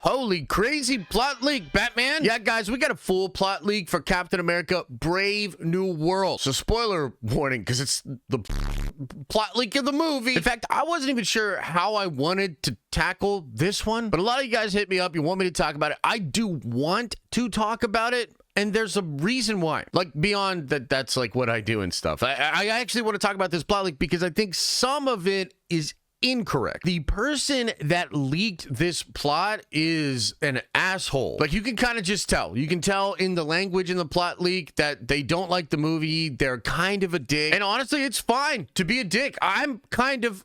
Holy crazy plot leak, Batman. Yeah, guys, we got a full plot leak for Captain America Brave New World. So spoiler warning, because it's the plot leak of the movie. In fact, I wasn't even sure how I wanted to tackle this one, but a lot of you guys hit me up. You want me to talk about it. I do want to talk about it. And there's a reason why. Like, beyond that, that's like what I do and stuff. I actually want to talk about this plot leak because I think some of it is incorrect. The person that leaked this plot is an asshole. Like, you can kind of just tell. You can tell in the language in the plot leak that they don't like the movie. They're kind of a dick. And honestly, it's fine to be a dick. I'm kind of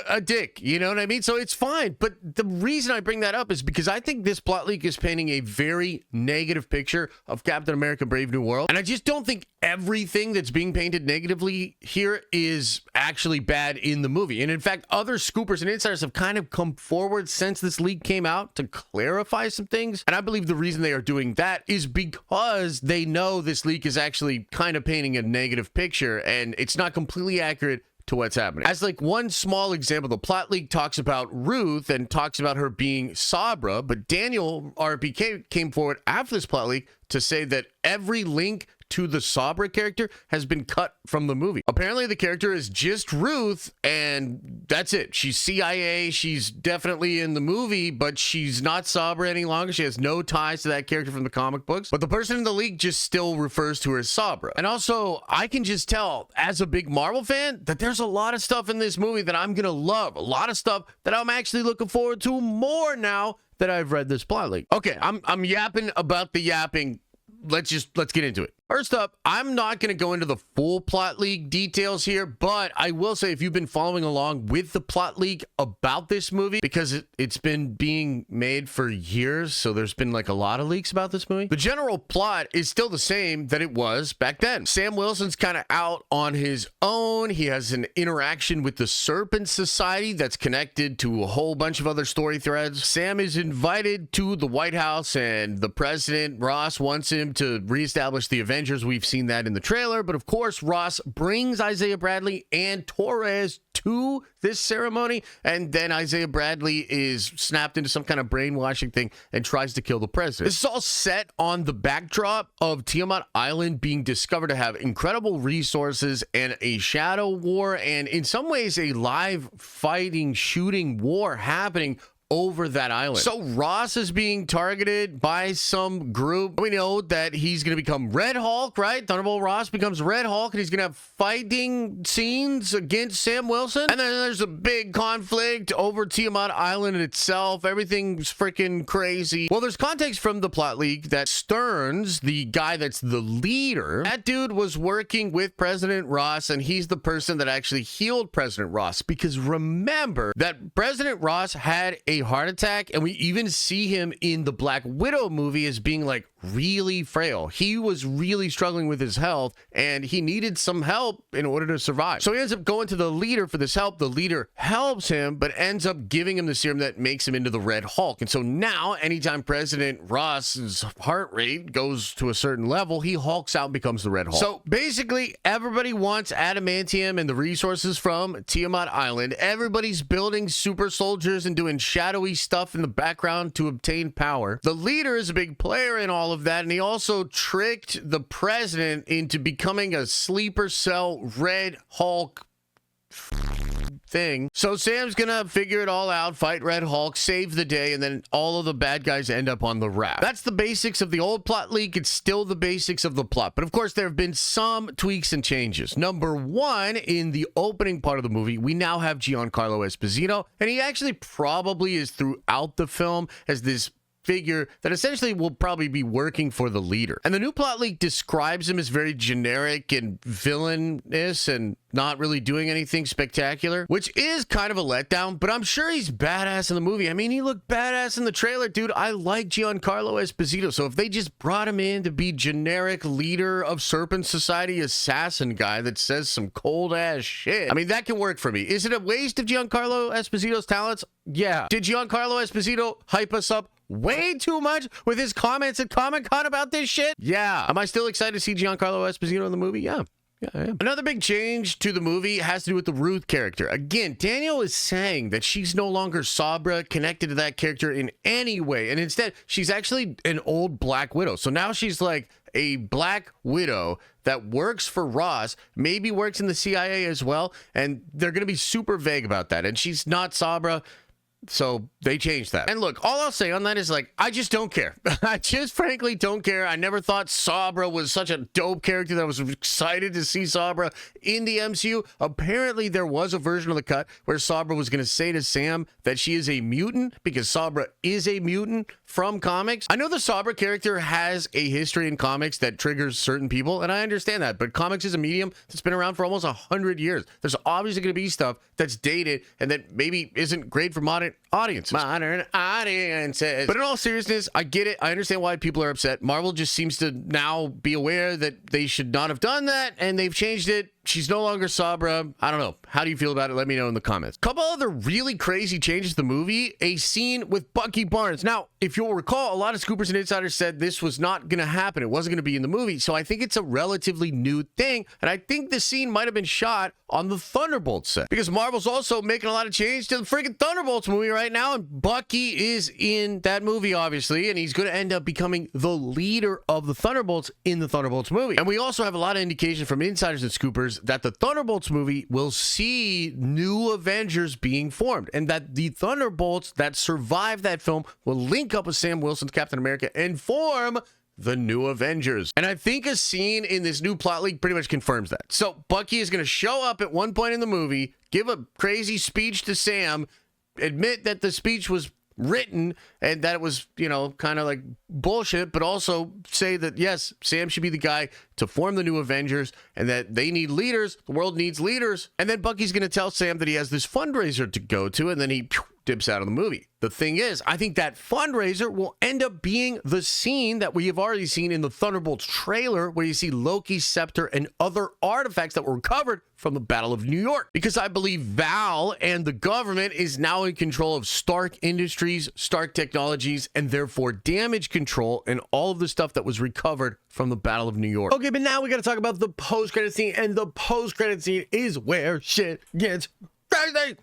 a dick, you know what I mean? So it's fine. But the reason I bring that up is because I think this plot leak is painting a very negative picture of Captain America Brave New World. And I just don't think everything that's being painted negatively here is actually bad in the movie. And in fact, other scoopers and insiders have kind of come forward since this leak came out to clarify some things. And I believe the reason they are doing that is because they know this leak is actually kind of painting a negative picture and it's not completely accurate to what's happening. As like one small example, the plot leak talks about Ruth and talks about her being Sabra, but Daniel RPK came forward after this plot leak to say that every link to the Sabra character has been cut from the movie. Apparently the character is just Ruth and that's it. She's CIA, she's definitely in the movie, but she's not Sabra any longer. She has no ties to that character from the comic books, but the person in the leak just still refers to her as Sabra. And also, I can just tell as a big Marvel fan that there's a lot of stuff in this movie that I'm gonna love. A lot of stuff that I'm actually looking forward to more now that I've read this plot leak. Okay, I'm yapping about the yapping. Let's get into it. First up, I'm not going to go into the full plot leak details here, but I will say if you've been following along with the plot leak about this movie, because it's been being made for years, so there's been like a lot of leaks about this movie. The general plot is still the same that it was back then. Sam Wilson's kind of out on his own. He has an interaction with the Serpent Society that's connected to a whole bunch of other story threads. Sam is invited to the White House, and the president, Ross, wants him to reestablish the Avengers. We've seen that in the trailer, but of course Ross brings Isaiah Bradley and Torres to this ceremony, and then Isaiah Bradley is snapped into some kind of brainwashing thing and tries to kill the president. This is all set on the backdrop of Tiamat Island being discovered to have incredible resources and a shadow war, and in some ways a live fighting, shooting war happening over that island. So Ross is being targeted by some group. We know that he's going to become Red Hulk, right? Thunderbolt Ross becomes Red Hulk, and he's going to have fighting scenes against Sam Wilson. And then there's a big conflict over Tiamat Island itself. Everything's freaking crazy. Well, there's context from the plot leak that Stearns, the guy that's the leader, that dude was working with President Ross, and he's the person that actually healed President Ross. Because remember that President Ross had a heart attack, and we even see him in the Black Widow movie as being like really frail. He was really struggling with his health, and he needed some help in order to survive. So he ends up going to the leader for this help. The leader helps him, but ends up giving him the serum that makes him into the Red Hulk. And so now, anytime President Ross's heart rate goes to a certain level, he hulks out and becomes the Red Hulk. So basically, everybody wants adamantium and the resources from Tiamat Island. Everybody's building super soldiers and doing shadowy stuff in the background to obtain power. The leader is a big player in all of that, and he also tricked the president into becoming a sleeper cell Red Hulk thing. So Sam's gonna figure it all out, fight Red Hulk, save the day, and then all of the bad guys end up on the raft. That's the basics of the old plot leak. It's still the basics of the plot, but of course there have been some tweaks and changes. Number one, in the opening part of the movie, we now have Giancarlo Esposito, and he actually probably is throughout the film as this figure that essentially will probably be working for the leader. And the new plot leak describes him as very generic and villainous and not really doing anything spectacular, which is kind of a letdown, but I'm sure he's badass in the movie. I mean, he looked badass in the trailer, dude. I like Giancarlo Esposito, so if they just brought him in to be generic leader of Serpent Society assassin guy that says some cold ass shit, I mean, that can work for me. Is it a waste of Giancarlo Esposito's talents? Yeah. Did Giancarlo Esposito hype us up way too much with his comments at Comic-Con about this shit? Yeah. Am I still excited to see Giancarlo Esposito in the movie? Yeah. Yeah, I am. Another big change to the movie has to do with the Ruth character. Again, Daniel is saying that she's no longer Sabra, connected to that character in any way. And instead, she's actually an old Black Widow. So now she's like a Black Widow that works for Ross, maybe works in the CIA as well. And they're going to be super vague about that. And she's not Sabra. So they changed that. And look, all I'll say on that is, like, I just don't care. I just frankly don't care. I never thought Sabra was such a dope character that I was excited to see Sabra in the MCU. Apparently, there was a version of the cut where Sabra was going to say to Sam that she is a mutant because Sabra is a mutant from comics. I know the Sabra character has a history in comics that triggers certain people, and I understand that. But comics is a medium that's been around for almost 100 years. There's obviously going to be stuff that's dated and that maybe isn't great for modern audiences. But in all seriousness, I get it. I understand why people are upset. Marvel just seems to now be aware that they should not have done that, and they've changed it. She's no longer Sabra. I don't know. How do you feel about it? Let me know in the comments. Couple other really crazy changes to the movie. A scene with Bucky Barnes. Now, if you'll recall, a lot of scoopers and insiders said this was not going to happen. It wasn't going to be in the movie. So I think it's a relatively new thing. And I think the scene might have been shot on the Thunderbolts set. Because Marvel's also making a lot of change to the freaking Thunderbolts movie right now. And Bucky is in that movie, obviously. And he's going to end up becoming the leader of the Thunderbolts in the Thunderbolts movie. And we also have a lot of indication from insiders and scoopers that the Thunderbolts movie will see new Avengers being formed, and that the Thunderbolts that survive that film will link up with Sam Wilson's Captain America and form the new Avengers. And I think a scene in this new plot leak pretty much confirms that. So Bucky is going to show up at one point in the movie, give a crazy speech to Sam, admit that the speech was written and that it was, you know, kind of like bullshit, but also say that, yes, Sam should be the guy to form the new Avengers and that they need leaders. The world needs leaders. And then Bucky's going to tell Sam that he has this fundraiser to go to, and then he dips out of the movie. The thing is, I think that fundraiser will end up being the scene that we have already seen in the Thunderbolts trailer, where you see Loki's scepter and other artifacts that were recovered from the Battle of New York. Because I believe Val and the government is now in control of Stark Industries, Stark Technologies, and therefore damage control and all of the stuff that was recovered from the Battle of New York. Okay, but now we got to talk about the post-credit scene, and the post-credit scene is where shit gets crazy.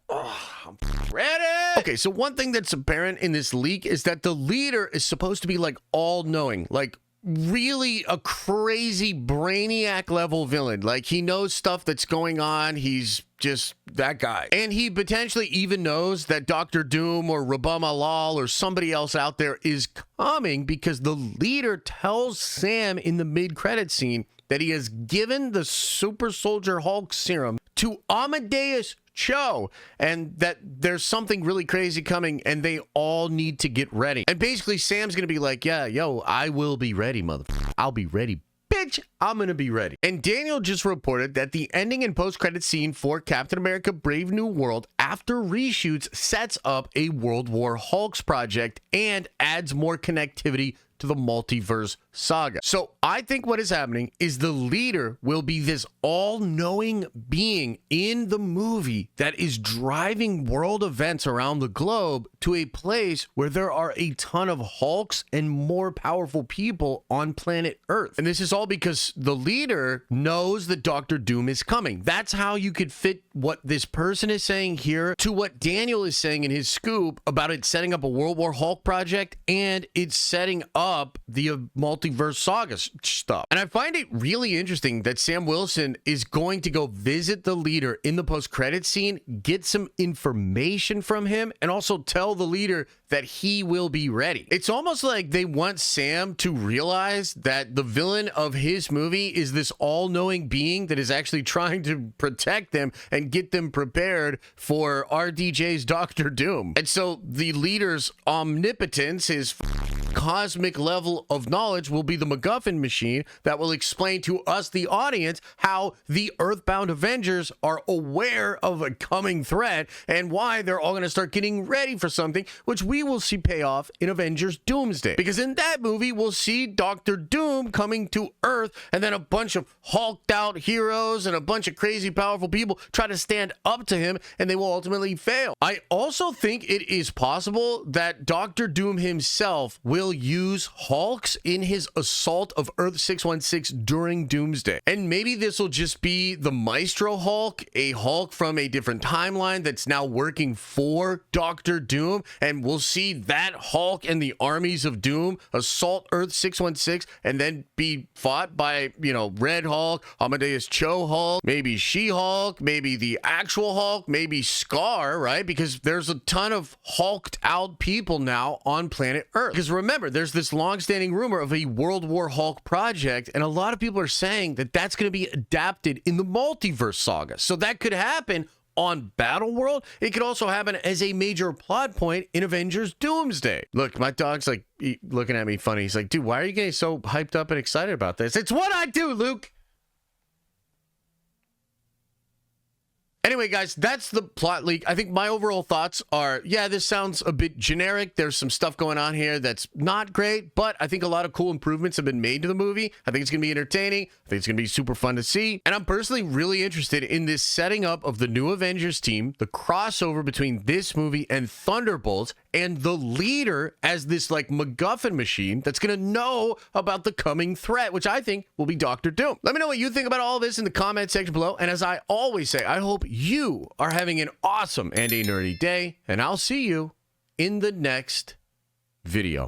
Oh, I'm ready. Okay, so one thing that's apparent in this leak is that the leader is supposed to be like all-knowing, like really a crazy brainiac level villain. Like he knows stuff that's going on. He's just that guy. And he potentially even knows that Doctor Doom or Rabam Alal or somebody else out there is coming, because the leader tells Sam in the mid-credit scene that he has given the Super Soldier Hulk serum to Amadeus Cho, and that there's something really crazy coming and they all need to get ready. And basically Sam's gonna be like, yeah, yo, I will be ready, motherfucker. I'll be ready, bitch. I'm gonna be ready. And Daniel just reported that the ending and post-credit scene for Captain America Brave New World after reshoots sets up a World War Hulks project and adds more connectivity to the multiverse saga. So I think what is happening is the leader will be this all-knowing being in the movie that is driving world events around the globe to a place where there are a ton of Hulks and more powerful people on planet Earth. And this is all because the leader knows that Doctor Doom is coming. That's how you could fit what this person is saying here to what Daniel is saying in his scoop about it setting up a World War Hulk project, and it's setting up the multiverse saga stuff. And I find it really interesting that Sam Wilson is going to go visit the leader in the post-credit scene, get some information from him, and also tell the leader that he will be ready. It's almost like they want Sam to realize that the villain of his movie is this all-knowing being that is actually trying to protect them and get them prepared for RDJ's Doctor Doom. And so the leader's omnipotence, his cosmic level of knowledge, will be the MacGuffin machine that will explain to us, the audience, how the Earthbound Avengers are aware of a coming threat and why they're all going to start getting ready for something, which we will see pay off in Avengers Doomsday. Because in that movie, we'll see Doctor Doom coming to Earth, and then a bunch of hulked out heroes and a bunch of crazy powerful people try to stand up to him, and they will ultimately fail. I also think it is possible that Doctor Doom himself will will use Hulks in his assault of Earth 616 during Doomsday. And maybe this will just be the Maestro Hulk, a Hulk from a different timeline that's now working for Doctor Doom, and we'll see that Hulk and the armies of Doom assault Earth 616 and then be fought by, you know, Red Hulk, Amadeus Cho Hulk, maybe She-Hulk, maybe the actual Hulk, maybe Scar, right? Because there's a ton of hulked out people now on planet Earth. Because remember, there's this long-standing rumor of a World War Hulk project, and a lot of people are saying that that's going to be adapted in the multiverse saga. So that could happen on Battleworld. It could also happen as a major plot point in Avengers Doomsday. Look, my dog's like looking at me funny. He's like, dude, why are you getting so hyped up and excited about this? It's what I do, Luke. Anyway, guys, that's the plot leak. I think my overall thoughts are, yeah, this sounds a bit generic. There's some stuff going on here that's not great, but I think a lot of cool improvements have been made to the movie. I think it's going to be entertaining. I think it's going to be super fun to see. And I'm personally really interested in this setting up of the new Avengers team, the crossover between this movie and Thunderbolts, and the leader as this like MacGuffin machine that's going to know about the coming threat, which I think will be Doctor Doom. Let me know what you think about all this in the comment section below. And as I always say, I hope you are having an awesome and a nerdy day, and I'll see you in the next video.